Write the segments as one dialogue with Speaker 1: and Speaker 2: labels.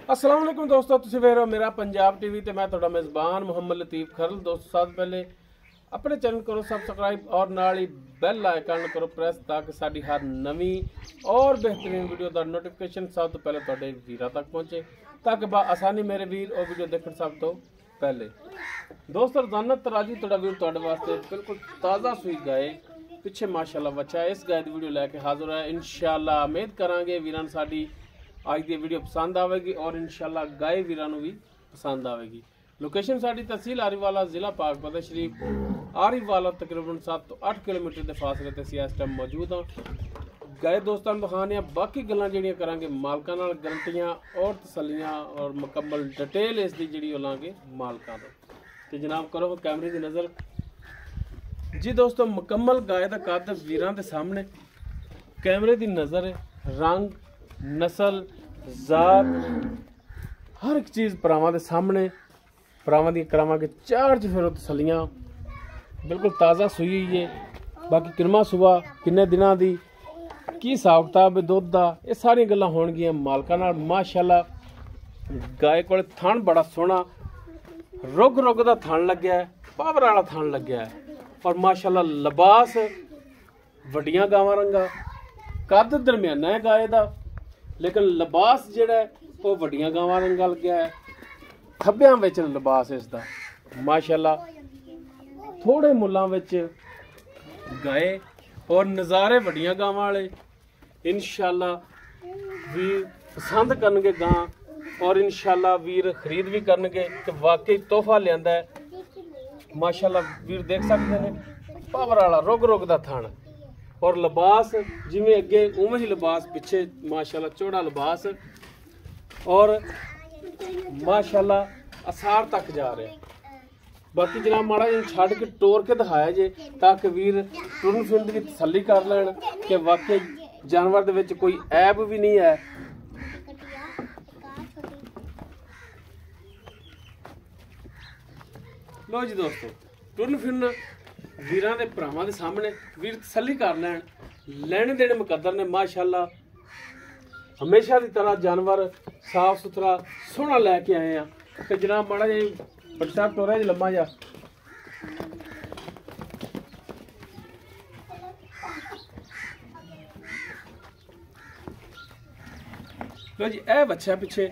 Speaker 1: अस्सलाम वालेकुम दोस्तों, तुसीं वेख रहे हो मेरा पंजाब टीवी ते मैं तुहाडा मेज़बान मुहम्मद लतीफ़ खरल। दोस्तों सब पहले अपने चैनल करो सब्सक्राइब और नाल ही बैल आइकन करो प्रेस ताकि साडी हर नवी और बेहतरीन वीडियो दा नोटिफिकेशन सब तो पहले तुहाडे वीरां तक पहुंचे ताकि आसानी मेरे वीर और वीडियो देखण सब तो पहले। दोस्तों रोजाना तराजी तुहाडा वीर तुहाडे वास्ते बिल्कुल ताज़ा सूई गाय पिछे माशाअल्लाह बच्चा इस गाय दी वीडियो लैके हाजिर है। इंशाअल्लाह उम्मीद करांगे वीरां साडी आज की वीडियो पसंद आएगी और इंशाल्लाह गाय वीरां भी पसंद आएगी। लोकेशन साड़ी तहसील आरीवाला जिला पाकपत शरीफ आरीवाला तकरीबन 7 तो 8 किलोमीटर के फासले ते इस टाइम मौजूद हाँ। गाय दोस्तों दिखाने बाकी गल्लां जिहड़ियां करांगे मालकां नाल गारंटियां और तसल्लियां और मुकम्मल डिटेल इसकी जिहड़ी लांगे मालकां दा। ते जनाब करो कैमरे की नज़र जी। दोस्तों मुकम्मल गाय का कद वीरां दे सामने कैमरे की नज़र रंग नस्ल जात हर एक चीज़ भरावां दे सामने भरावां दी करावांगे चार फिर तसलियां बिल्कुल ताज़ा सूई है। बाकी किरमा सुबह किन्ने दिनां दी की हिसाब किताब दुध दा ये सारी गल्लां होणगियां मालकां नाल। माशाअल्लाह गाय कोल थण बड़ा सोहना रुग रुग दा थण लग्या है, पावर वाला थण लग्या है और माशाअल्लाह लिबास वड्डियां गावां रंगा कद दरम्याना है गाय दा लेकिन लिबास जिहड़ा वो वड्डियां गावां रंगा लग्या है। खब्बियां विच लिबास इसदा माशाअल्लाह थोड़े मुल्लां विच गाए और नज़ारे वड्डियां गावां वाले इंशाअल्लाह वीर पसंद करनगे गां और इंशाअल्लाह वीर खरीद भी करनगे कि वाकई तोहफा लियांदा है। माशाअल्लाह वीर देख सकते हैं पावर वाला रुग रुग दा थण और लिबास जिमें अगे उवें ही लिबास पिछे माशाअल्लाह चौड़ा लिबास और माशाअल्लाह असार तक जा रहा है। बाकी जनाब माड़ा जी छड़ के टोर के दिखाया जे ताकि वीर टुरन फिरन की तसल्ली कर लैन कि वाकई जानवर दे विच कोई ऐब भी नहीं है। लो जी दोस्तों टुरन फिरन वीरां दे भरावां दे सामने वीर तसल्ली कर लैन लैने देने मुकद्दर ने माशाअल्लाह हमेशा की तरह जानवर साफ सुथरा सोहना लैके आए हैं। तो जनाब माड़ा जी बट साहब टोरा जी लम्मा जा लो जी ए बच्चा पिछे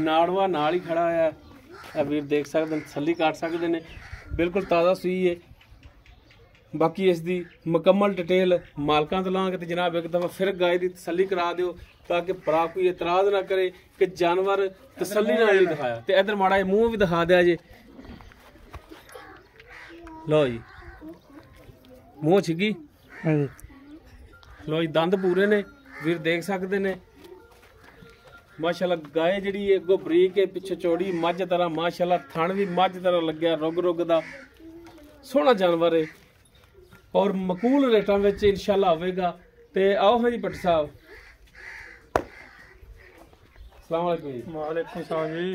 Speaker 1: नाड़वा नाल ही खड़ा है वीर देख सकते हैं तसल्ली कर सकते हैं बिल्कुल ताज़ा सूई है। बाकी इसकी मुकम्मल डिटेल मालकां तो लांगे तो जनाब एक दफ़ा फिर गाय की तसल्ली करा दिओ ताकि भरा कोई इतराज़ ना करे कि जानवर तसल्ली नाल नहीं दिखाया। तो इधर माड़ा मूँह भी दिखा दिया जे लो जी मूँह छिगी लो जी दंद पूरे ने वीर देख सकते ने माशाअल्लाह गाय जिहड़ी है अगों बरीक है पिछे चौड़ी मझ तरह माशाअल्लाह थण भी मझ तरह लग्या रुग रुग दा सोहना जानवर है और मकूल रेटां विच इंशाअल्लाह होवेगा। ते आओ हाँ जी भट्ट साहब अस्सलाम वालेकुम जी।
Speaker 2: वालेकुम सलाम जी।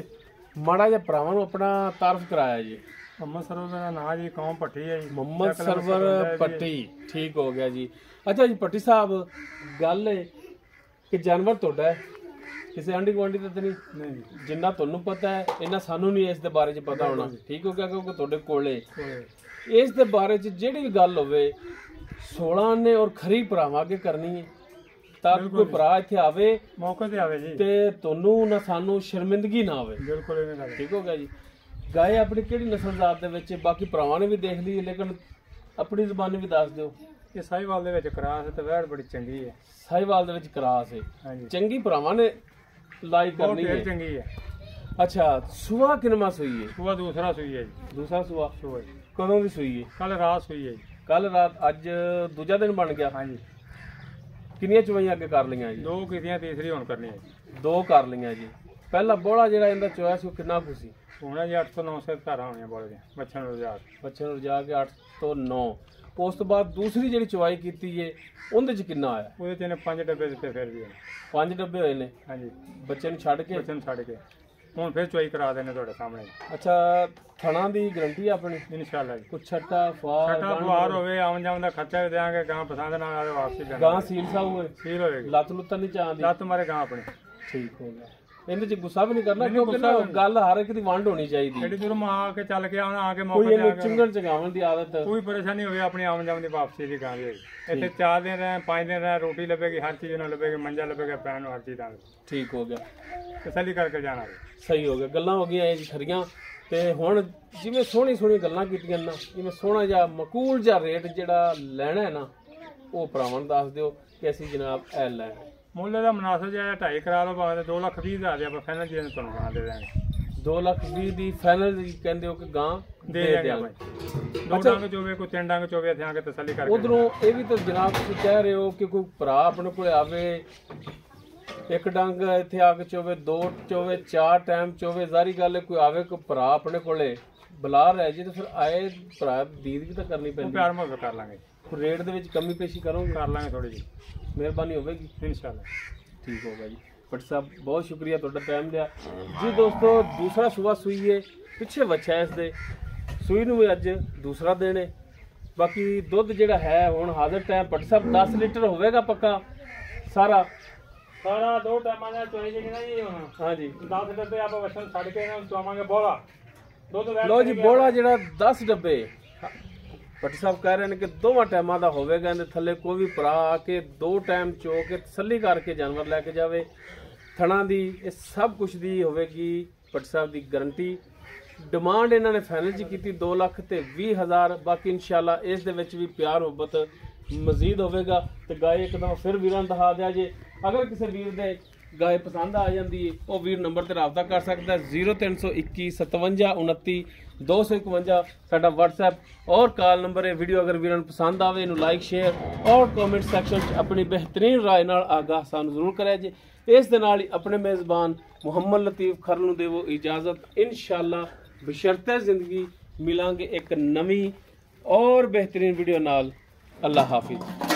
Speaker 1: माड़ा जिहा भरावां नूं अपना तारफ कराया जी।
Speaker 2: मोहम्मद सरवर का नाम जी कौम भट्टी है जी।
Speaker 1: मोहम्मद सरवर भट्टी ठीक हो गया जी। अच्छा जी भट्टी साहब गल है कि जानवर तुहाडा है किसी आंढी गुआंढी तो नहीं जिन्ना तुहानूं पता है इन्ना सानू नहीं इस दे बारे च पता होना ठीक हो गया क्योंकि तुहाडे कोले इस दे बारे च जिहड़ी भी गल होवे 16 ने और खरी भरावां अगे करनी है ताकि कोई भरा इत्थे आवे
Speaker 2: मौके ते आवे जी
Speaker 1: ते तुहानूं ना सानू शर्मिंदगी ना आवे
Speaker 2: बिल्कुल इवें गल
Speaker 1: ठीक हो गया जी। गाय अपनी किहड़ी नस्ल जात दे विच बाकी भरावां ने भी देख ली लेकिन अपनी ज़बानी भी दस दिओ।
Speaker 2: ये साहिवाल दे विच क्रास ते वैड़ बड़ी चंगी है।
Speaker 1: साहिवाल दे विच क्रास है
Speaker 2: हां जी
Speaker 1: चंगी भरावां ने लाई करनी है
Speaker 2: चंगी है।
Speaker 1: अच्छा सुबह किनमा सुई है?
Speaker 2: सुबह दूसरा सुई है जी।
Speaker 1: दूसरा सुबह
Speaker 2: सुबह
Speaker 1: कदों दी सुई है?
Speaker 2: कल रात सुई है जी।
Speaker 1: कल रात अज दूजा दिन बन गया।
Speaker 2: हाँ जी
Speaker 1: किन्नियां चवाइयां अगे कर लियां जी?
Speaker 2: 2 कीतियां तीसरी हुण करनी है जी।
Speaker 1: 2 कर लियां जी। पहला बोला जिहड़ा इंदा चोया सी किन्ना कुछ सी?
Speaker 2: हुण जी 8 तो 9 से धारा होणियां बोल दी बच्चन रुजा
Speaker 1: रजा के 8 तो 9 उस तो बाद दूसरी जिहड़ी चवाई कीती है उहदे च किन्ना आया?
Speaker 2: ਉਹਦੇ ਚ ਨੇ 5 ਡੱਬੇ ਦਿੱਤੇ ਫਿਰ ਵੀ
Speaker 1: 5 डब्बे होए ने
Speaker 2: ਹਾਂਜੀ
Speaker 1: बच्चे ਨੂੰ ਛੱਡ के
Speaker 2: ਬੱਚਨ ਛੱਡ ਕੇ ਹੁਣ ਫਿਰ ਚੁਆਈ ਕਰਾ ਦੇਣੇ ਤੁਹਾਡੇ ਸਾਹਮਣੇ।
Speaker 1: अच्छा ਥਣਾ ਦੀ ਗਰੰਟੀ ਆਪਣੀ
Speaker 2: ਇਨਸ਼ਾਅੱਲਾ ਜੀ।
Speaker 1: ਕੁਛ ਛੱਟਾ ਫਾਰ
Speaker 2: ਛੱਟਾ ਫੁਆਰ ਹੋਵੇ ਆਉਣ ਜਾਣ ਦਾ ਖਰਚਾ ਵੀ ਦੇਾਂਗੇ ਗਾਂ ਪਸੰਦ ਨਾਲ ਆਵੇ ਵਾਪਸੀ ਜਾਣਾ
Speaker 1: ਗਾਂ ਸੀਲ ਸਾਊ ਹੋਏ
Speaker 2: ਸੀਲ ਹੋਏਗੀ
Speaker 1: ਲੱਤ ਲੁੱਤ ਨਹੀਂ ਚਾਂਦੀ
Speaker 2: ਲੱਤ ਮਾਰੇ ਗਾਂ ਆਪਣੀ
Speaker 1: ਠੀਕ ਹੋ ਗਿਆ। ਇਹਦੇ ਚ ਗੁੱਸਾ ਵੀ ਨਹੀਂ ਕਰਨਾ ਕਿਉਂਕਿ ਨਾ ਗੱਲ ਹਰ ਇੱਕ ਦੀ ਵੰਡ ਹੋਣੀ ਚਾਹੀਦੀ।
Speaker 2: ਜਿਹੜੀ ਦੂਰ ਆ ਕੇ ਚੱਲ ਕੇ ਆਉਣਾ ਆ ਕੇ
Speaker 1: ਕੋਈ
Speaker 2: ਮੌਕੇ
Speaker 1: ਇਹਨੂੰ ਚੁੰਗਣ ਚਗਾਉਣ ਦੀ ਆਦਤ
Speaker 2: ਕੋਈ ਪਰੇਸ਼ਾਨੀ ਹੋਵੇ ਆਪਣੀ ਆਮਦਨ ਦੀ ਵਾਪਸੀ ਦੀ ਕਰਾਂਗੇ। ਇੱਥੇ 4 ਦਿਨ ਰਹੇ 5 ਦਿਨ ਰਹੇ ਰੋਟੀ ਲੱਭੇਗੀ, ਹਰ ਚੀਜ਼ ਨਾਲ ਲੱਭੇਗੀ, ਮੰਜਾ ਲੱਭੇਗਾ, ਪੈਣ ਨੂੰ ਹਰ ਚੀਜ਼ ਨਾਲ
Speaker 1: ਠੀਕ ਹੋ ਗਿਆ,
Speaker 2: ਤਸੱਲੀ ਕਰਕੇ ਜਾਣਾ।
Speaker 1: ਸਹੀ ਹੋ ਗਿਆ। ਗੱਲਾਂ ਹੋ ਗਈਆਂ ਇਹ ਜੀ ਖਰੀਆਂ। ਤੇ ਹੁਣ ਜਿਵੇਂ ਸੋਹਣੀ ਗੱਲਾਂ ਕੀਤੀਆਂ ਨਾ, ਜਿਵੇਂ ਸੋਹਣਾ ਜਿਹਾ ਮਕੂਲ ਜਿਹਾ ਰੇਟ ਜਿਹੜਾ ਲੈਣਾ ਹੈ ਨਾ ਉਹ ਭਰਾਵਾਂ ਨੂੰ ਦੱਸ ਦਿਓ ਕਿ ਅਸੀਂ ਜਨਾਬ ਇਹ ਲੈਣਾ।
Speaker 2: ਮੁੱਲ ਦਾ ਮੁਨਾਸਬ ਜਿਹਾ 2.5 ਕਰਾ ਲਓ ਭਾਵੇਂ 2,20,000 ਦੇ ਆਪਾਂ ਫਾਈਨਲ ਜੀ ਤੁਹਾਨੂੰ ਬਣਾ ਦੇ ਦਾਂਗੇ।
Speaker 1: 2,20,000 ਦੀ ਫਾਈਨਲ ਕਹਿੰਦੇ ਹੋ ਕਿ ਗਾਂ
Speaker 2: ਦੇ ਦਿਆਂਗੇ ਭਾਈ। 2 ਡੰਗ ਚੋਵੇ ਕੋਈ 3 ਡੰਗ ਚੋਵੇ ਇੱਥੇ ਆ ਕੇ ਤਸੱਲੀ ਕਰਕੇ।
Speaker 1: ਉਧਰੋਂ ਇਹ ਵੀ ਤਾਂ ਜਨਾਬ ਤੁਸੀਂ ਕਹਿ ਰਹੇ ਹੋ ਕਿ ਕੋਈ ਭਰਾ ਆਪਣੇ ਕੋਲ ਆਵੇ, ਇੱਕ ਡੰਗ ਇੱਥੇ ਆ ਕੇ ਚੋਵੇ, 2 ਚੋਵੇ, 4 ਟਾਈਮ ਚੋਵੇ, ਜ਼ਾਰੀ ਗੱਲ ਹੈ ਕੋਈ ਆਵੇ ਕੋਈ ਭਰਾ ਆਪਣੇ ਕੋਲੇ ਬੁਲਾ ਰਿਹਾ ਜੀ ਤੇ ਫਿਰ ਆਏ ਭਰਾ ਦੀਦ ਵੀ ਤਾਂ ਕਰਨੀ ਪੈਂਦੀ।
Speaker 2: ਪਿਆਰ ਮੁਹੱਬਤ ਕਰ ਲਾਂਗੇ,
Speaker 1: ਰੇਟ ਦੇ ਵਿੱਚ ਕਮੀ ਪੇਸ਼ੀ ਕਰੋਗੇ?
Speaker 2: ਕਰ ਲਾਂਗੇ ਥੋੜੀ ਜਿਹੀ,
Speaker 1: ਮਿਹਰਬਾਨੀ ਹੋਵੇਗੀ
Speaker 2: ਇਨਸ਼ਾਅੱਲਾ।
Speaker 1: ਠੀਕ ਹੋਗਾ ਜੀ। ਭੱਟ ਸਾਹਿਬ ਬਹੁਤ ਸ਼ੁਕਰੀਆ ਤੁਹਾਡਾ ਟਾਈਮ ਦਿਆ ਜੀ। ਦੋਸਤੋ ਦੂਸਰਾ ਸੂਆ ਸੂਈ ਹੈ, ਪਿੱਛੇ ਬੱਚਾ ਇਸ ਦੇ ਸੂਈ ਨੂੰ ਵੀ ਅੱਜ ਦੂਸਰਾ ਦਿਨ ਹੈ। ਬਾਕੀ ਦੁੱਧ ਜਿਹੜਾ ਹੈ ਹੁਣ ਹਾਜ਼ਰ ਟਾਈਮ ਭੱਟ ਸਾਹਿਬ 10 ਲੀਟਰ ਹੋਵੇਗਾ ਪੱਕਾ ਸਾਰਾ
Speaker 2: 2 ਟਾਈਮਾਂ ਦਾ ਚੋਈ ਜੀ ਨਾ ਜੀ। ਹੁਣ
Speaker 1: ਹਾਂਜੀ
Speaker 2: 10 ਡੱਬੇ ਆਪਾਂ ਵਸਣ ਛੱਡ ਕੇ ਇਹਨਾਂ ਨੂੰ ਚਵਾਵਾਂਗੇ ਬੋਲਾ ਦੁੱਧ
Speaker 1: ਲੋ ਜੀ। ਬੋਲਾ ਜਿਹੜਾ 10 ਡੱਬੇ ਭੱਟ ਸਾਹਿਬ ਕਹਿ ਰਹੇ ਨੇ ਕਿ 2 ਟਾਈਮਾਂ ਦਾ ਹੋਵੇਗਾ। ਇਹਦੇ ਥੱਲੇ ਕੋਈ ਵੀ ਭਰਾ ਆ ਕੇ 2 ਟਾਈਮ ਚੋ ਕੇ ਤਸੱਲੀ ਕਰਕੇ ਜਾਨਵਰ ਲੈ ਕੇ ਜਾਵੇ। ਥਣਾ ਦੀ ਇਹ ਸਭ ਕੁਝ ਦੀ ਹੋਵੇਗੀ ਭੱਟ ਸਾਹਿਬ ਦੀ ਗਾਰੰਟੀ। ਡਿਮਾਂਡ ਇਹਨਾਂ ਨੇ ਫਾਈਨਲ ਚ ਕੀਤੀ 2,20,000। ਬਾਕੀ ਇਨਸ਼ਾਅੱਲਾ ਇਸ ਦੇ ਵਿੱਚ ਵੀ ਪਿਆਰ ਮੁਹੱਬਤ ਮਜ਼ੀਦ ਹੋਵੇਗਾ। ਤੇ ਗਾਏ ਇੱਕਦਮ ਫਿਰ ਵੀਰਾਂ ਨੂੰ ਦਿਖਾ ਦਿਆ ਜੇ। ਅਗਰ ਕਿਸੇ ਵੀਰ ਦੇ ਗਾਏ ਪਸੰਦ ਆ ਜਾਂਦੀ ਹੈ ਉਹ ਵੀਰ ਨੰਬਰ ਤੇ ਰਾਬਤਾ ਕਰ ਸਕਦਾ 0321 57 29 251 ਸਾਡਾ WhatsApp ਔਰ ਕਾਲ ਨੰਬਰ ਹੈ। ਵੀਡੀਓ ਅਗਰ ਵੀਰਾਂ ਨੂੰ ਪਸੰਦ ਆਵੇ ਇਹਨੂੰ ਲਾਈਕ ਸ਼ੇਅਰ ਔਰ ਕਮੈਂਟ ਸੈਕਸ਼ਨ 'ਚ ਆਪਣੀ ਬਿਹਤਰੀਨ ਰਾਏ ਨਾਲ ਆਗਾਹ ਸਾਨੂੰ ਜ਼ਰੂਰ ਕਰਿਆ ਜੇ। ਇਸ ਦੇ ਨਾਲ ਹੀ ਆਪਣੇ ਮੇਜ਼ਬਾਨ ਮੁਹੰਮਦ ਲਤੀਫ ਖਰਲ ਨੂੰ ਦੇਵੋ ਇਜਾਜ਼ਤ। ਇਨਸ਼ਾਅੱਲਾ ਬਸ਼ਰਤੇ ਜ਼ਿੰਦਗੀ ਮਿਲਾਂਗੇ ਇੱਕ ਨਵੀਂ ਔਰ ਬਿਹਤਰੀਨ ਵੀਡੀਓ ਨਾਲ। ਅੱਲਾ ਹਾਫਿਜ਼।